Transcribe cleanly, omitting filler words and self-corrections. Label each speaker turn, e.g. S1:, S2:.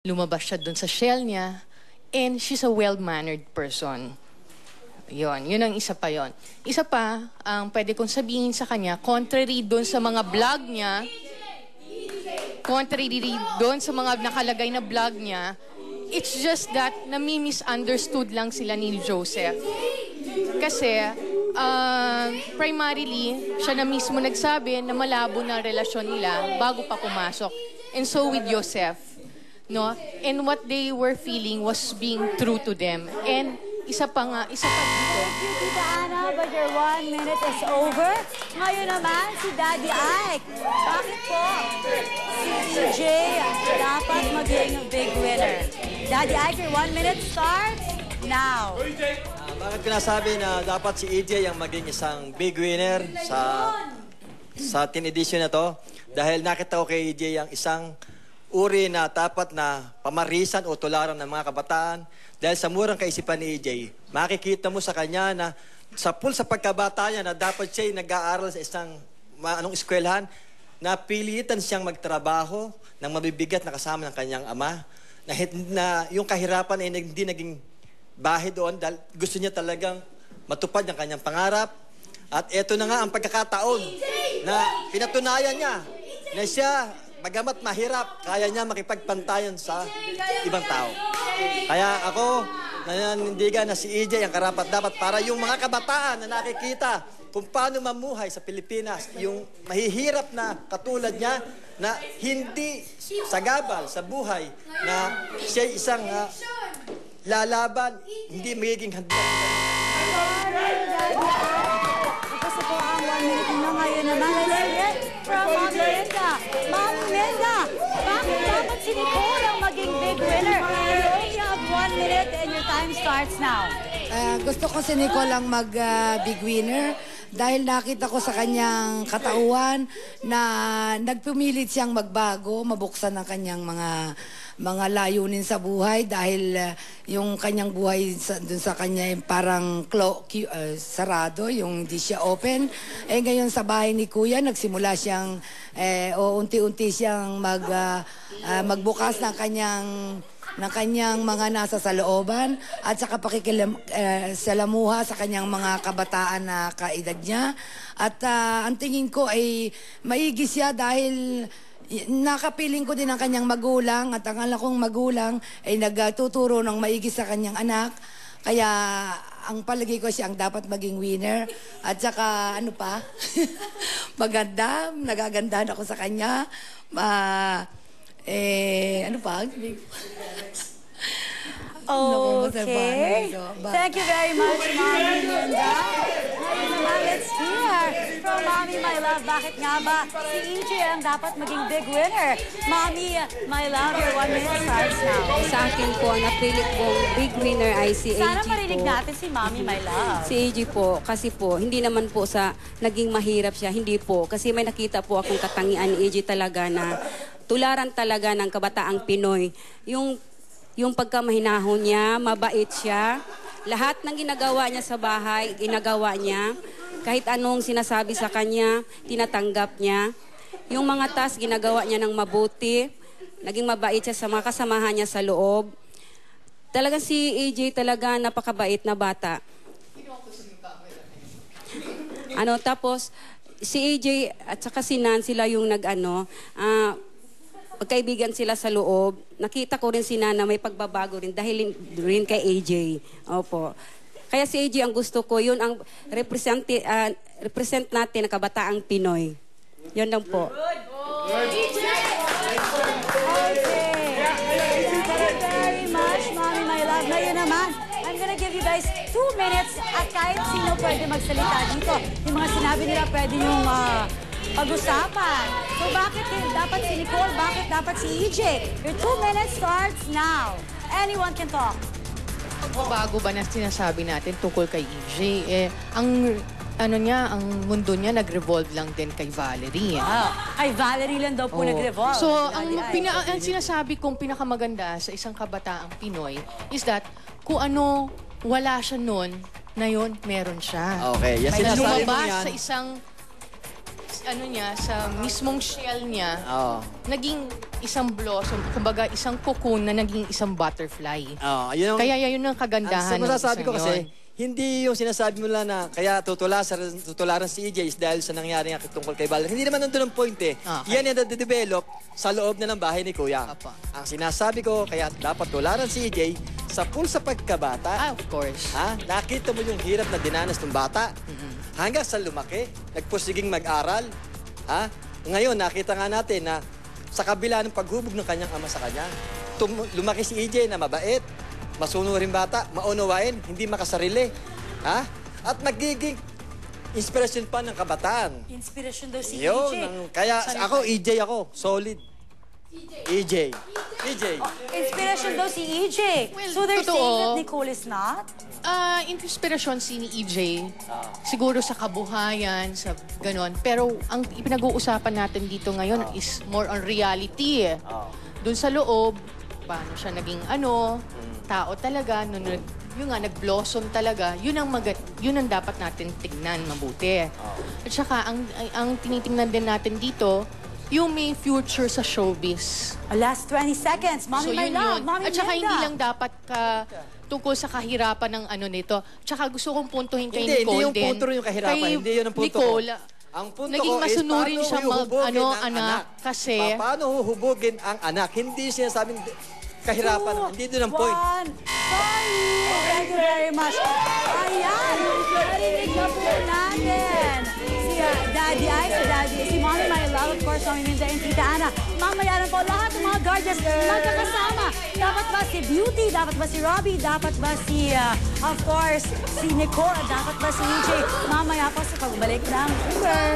S1: lumabas siya dun sa shell niya, and she's a well-mannered person. Yun ang isa pa yon. Isa pa, ang pwede kong sabihin sa kanya, contrary dun sa mga vlog niya, nakalagay na vlog niya, it's just that nami-misunderstood lang sila ni Joseph. Kasi, primarily, siya na mismo nagsabi na malabo na relasyon nila bago pa pumasok. And so with Joseph, no? And what they were feeling was being true to them. And isa pa dito.
S2: Thank you, Tita Ana, but your 1 minute is over. Ngayon naman, si Daddy Ike. Bakit po? Si EJ dapat maging big winner. Daddy Ike, your 1 minute starts now.
S3: Bakit ko nasabi na dapat si EJ ang maging isang big winner sa teen edition na to? Dahil nakita ko kay EJ ang isang uri na dapat na pamarisan o tularan ng mga kabataan. Dahil sa murang kaisipan ni EJ, makikita mo sa kanya na sa pagkabata niya na dapat siya nag-aaral sa isang eskwelahan, na pilitan siyang magtrabaho ng mabibigat na kasama ng kanyang ama, na yung kahirapan ay hindi naging bahay doon dahil gusto niya talagang matupad ang kanyang pangarap. At eto na nga ang pagkakataon na pinatunayan niya na siya, bagamat mahirap, kaya niya makipagpantayan sa ibang tao. Kaya ako, nanindigan na si EJ ang karapat-dapat para yung mga kabataan na nakikita kung paano mamuhay sa Pilipinas, yung mahihirap na katulad niya na hindi sagabal sa buhay, na siya isang lalaban, hindi magiging handa.
S2: Ito po ang 1 minute na ngayon naman. Let's hear it from Mami Linda. Mami Linda, bakit dapat si Nicole ang maging big winner? You only have 1 minute and your time starts now.
S4: Gusto ko si Nicole ang mag-big winner dahil nakita ko sa kanyang katauhan na nagpumilit siyang magbago, mabuksan ang kanyang mga layunin sa buhay dahil yung kanyang buhay dun sa kanya parang sarado, yung hindi siya open. Ngayon sa bahay ni Kuya, nagsimula siyang unti-unti siyang magbukas ng kanyang mga nasa salooban at saka pakikisalamuha sa kanyang mga kabataan na kaedad niya. At ang tingin ko ay maigi siya dahil nakapiling ko din ang kanyang magulang at ang alam kong magulang ay nagtuturo ng maigi sa kanyang anak. Kaya ang palagi ko siya ang dapat maging winner. At saka ano pa, maganda, nagagandahan ako sa kanya. Ano pa?
S2: Okay. Thank you very much, Mami Linda. Ngayon naman, let's hear from Mommy My Love. Bakit nga ba si EJ ang dapat maging big winner? Mommy My Love, your 1 minute starts now.
S5: Sa akin po, ang napilit pong big winner ay si AG po.
S2: Sana marinig natin si Mommy My Love.
S5: Si AG po, kasi po, hindi naman po sa naging mahirap siya, hindi po. Kasi may nakita po akong katangian ni AG talaga na tularan talaga ng kabataang Pinoy. Yung pagkamahinahon niya, mabait siya. Lahat ng ginagawa niya sa bahay, ginagawa niya. Kahit anong sinasabi sa kanya, tinatanggap niya. Yung mga task, ginagawa niya ng mabuti. Naging mabait siya sa mga kasamahan niya sa loob. Talaga si AJ talaga napakabait na bata. Tapos, si AJ at saka si Nan, sila yung pagkaibigan sila sa loob. Nakita ko rin si Nana may pagbabago rin dahil rin kay AJ. Opo. Kaya si AJ ang gusto ko, yun ang represent natin na kabataang Pinoy. Yun lang po.
S2: Okay. Thank you very much, Mommy My Love. Ngayon naman, I'm gonna give you guys 2 minutes at kahit sino pwede magsalita dito. Yung mga sinabi nila pwede yung pag-usapan. So bakit dapat si Nicole? Bakit dapat si EJ? Your 2 minutes starts now. Anyone can talk.
S1: Bago ba na sinasabi natin tungkol kay EJ? Ang mundo niya nag-revolve lang din kay Valerie.
S2: Kay Valerie lang daw po nag-revolve.
S1: So, ang sinasabi kong pinakamaganda sa isang kabataang Pinoy is that kung ano wala siya noon, na yun, meron siya.
S3: Okay, yes,
S1: May
S3: sinasabi mo
S1: lumabas
S3: yan.
S1: sa isang ano niya, sa mismong shell niya,
S3: Oo.
S1: naging isang blossom, kumbaga isang cocoon na naging isang butterfly.
S3: Oo, yun ang,
S1: Kaya yun ang kagandahan
S3: ang masasabi
S1: ng
S3: ko
S1: isang
S3: kasi,
S1: yun.
S3: hindi yung sinasabi mo lang na kaya tutularan si EJ is dahil sa nangyari nga tungkol kay Balder. Hindi naman nandun ang point eh.
S1: Okay.
S3: Yan yung nade-develop sa loob na ng bahay ni Kuya.
S1: Apa.
S3: Ang sinasabi ko, kaya dapat tularan si EJ sa pulsa pagkabata.
S1: Of course.
S3: Ha? Nakita mo yung hirap na dinanas ng bata. Hanggang sa lumaki, nagpusiging mag-aral. Ha? Ngayon, nakita nga natin na sa kabila ng paghubog ng kanyang ama sa kanya, lumaki si EJ na mabait, masunurin bata, maunawain, hindi makasarili. Ha? At magiging inspirasyon pa ng kabataan.
S2: Inspiration daw si
S3: Yun,
S2: EJ.
S3: kaya ako, EJ ako, solid. EJ.
S2: Inspiration daw si EJ.
S1: Well,
S2: So they're
S1: totoo.
S2: saying that Nicole is not?
S1: Inspirasyon si ni EJ, siguro sa kabuhayan, sa ganon. Pero ang pinag-uusapan natin dito ngayon is more on reality. Doon sa loob, paano siya naging tao talaga, yung nga, nag-blossom talaga, yun ang dapat natin tignan mabuti. At saka, ang tinitingnan din natin dito, yung may future sa showbiz.
S2: Last 20 seconds. Mommy, my
S1: yun
S2: love.
S1: yun.
S2: Mommy,
S1: At saka
S2: Menda.
S1: hindi lang dapat tungkol sa kahirapan ng nito. Tsaka gusto kong puntuhin kay
S3: Hindi
S1: Nicole
S3: yung
S1: din.
S3: punto rin yung kahirapan.
S1: Kay
S3: Hindi yun ang punto
S1: Nicole,
S3: ko. Ang punto
S1: naging
S3: ko is
S1: masunurin
S3: paano
S1: siya
S3: huhubogin ang
S1: anak. Kasi,
S3: paano huhubogin ang anak? Hindi sinasabing kahirapan. Hindi doon ang point.
S2: Sorry. Thank you very much. Ayan. Narinig na po natin. Si Daddy Ay, si Mommy My Love, of course, Mommy Minda and Tita Ana. Mamaya na po lahat ng mga guardians magkakasama. Dapat ba si Beauty? Dapat ba si Robbie? Dapat ba si, of course, si Nicole? Dapat ba si EJ? Mamaya po sa pagbalik ng Uber.